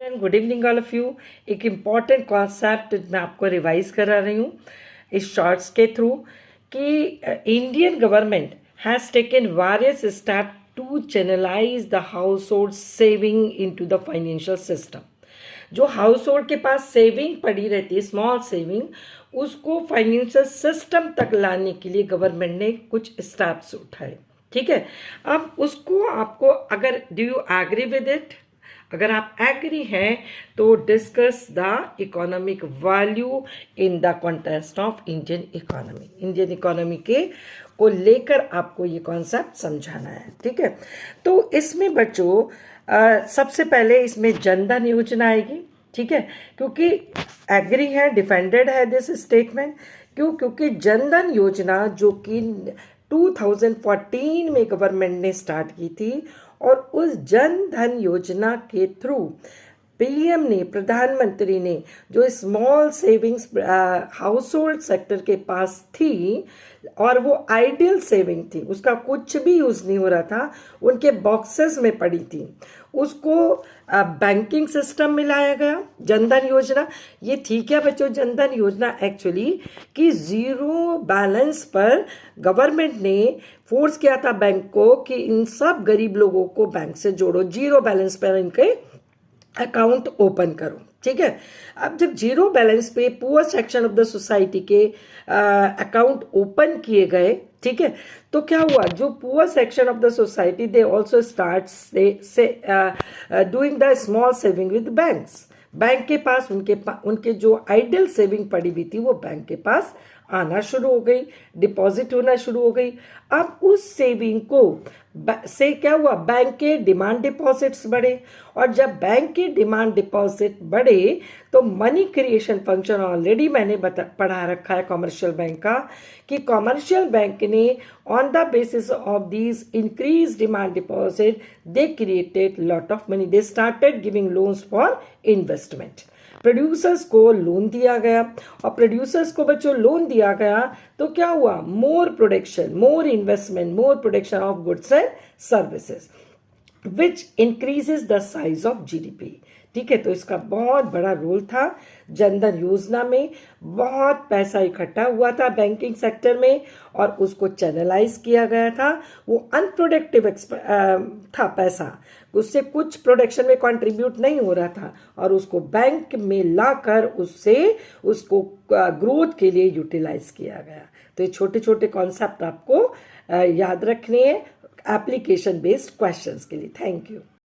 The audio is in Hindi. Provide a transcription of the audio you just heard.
Good evening all of you. एक इम्पॉर्टेंट कॉन्सेप्ट मैं आपको रिवाइज करा रही हूँ इस शॉर्ट्स के थ्रू कि Indian government has taken various step to channelize the household saving into the financial system. जो हाउस होल्ड के पास सेविंग पड़ी रहती है, स्मॉल सेविंग, उसको फाइनेंशियल सिस्टम तक लाने के लिए गवर्नमेंट ने कुछ स्टेप्स उठाए। ठीक है, अब उसको आपको, अगर do you agree with it, अगर आप एग्री हैं तो discuss the economic value in the context of Indian economy. Indian economy के को लेकर आपको ये कॉन्सेप्ट समझाना है। ठीक है, तो इसमें बच्चों सबसे पहले इसमें जनधन योजना आएगी। ठीक है, क्योंकि एग्री है, डिफेंडेड है दिस स्टेटमेंट। क्योंकि जनधन योजना जो कि 2014 में गवर्नमेंट ने स्टार्ट की थी, और उस जन धन योजना के थ्रू पीएम ने, प्रधानमंत्री ने, जो small savings house hold sector के पास थी और वो आइडियल सेविंग थी, उसका कुछ भी यूज़ नहीं हो रहा था, उनके बॉक्सेस में पड़ी थी, उसको बैंकिंग सिस्टम में लाया गया। जनधन योजना ये थी क्या बच्चों? जनधन योजना एक्चुअली कि ज़ीरो बैलेंस पर गवर्नमेंट ने फोर्स किया था बैंक को कि इन सब गरीब लोगों को बैंक से जोड़ो, जीरो बैलेंस पर इनके अकाउंट ओपन करो। ठीक है, अब जब जीरो बैलेंस पे poor section of the society के अकाउंट ओपन किए गए, ठीक है, तो क्या हुआ, जो poor section of the society they also start से doing the small saving with banks. Bank के पास उनके जो आइडियल सेविंग पड़ी हुई थी वो बैंक के पास आना शुरू हो गई, डिपॉजिट होना शुरू हो गई। अब उस सेविंग को से क्या हुआ, बैंक के डिमांड डिपॉजिट्स बढ़े, और जब बैंक के डिमांड डिपॉजिट बढ़े तो मनी क्रिएशन फंक्शन ऑलरेडी मैंने पढ़ा रखा है कॉमर्शियल बैंक का, कि कॉमर्शियल बैंक ने on the basis of these increase demand deposit they created lot of money, they started giving loans for investment. Producers को लोन दिया गया, और प्रोड्यूसर्स को बच्चों लोन दिया गया तो क्या हुआ, more production, more investment, more production of goods and services which increases the size of GDP. ठीक है, तो इसका बहुत बड़ा रोल था। जनधन योजना में बहुत पैसा इकट्ठा हुआ था बैंकिंग सेक्टर में और उसको चैनलाइज किया गया था। वो अनप्रोडक्टिव था पैसा, उससे कुछ प्रोडक्शन में कंट्रीब्यूट नहीं हो रहा था, और उसको बैंक में लाकर उसको ग्रोथ के लिए यूटिलाइज किया गया। तो ये छोटे छोटे कॉन्सेप्ट आपको याद रखने हैं एप्लीकेशन बेस्ड क्वेश्चंस के लिए। Thank you.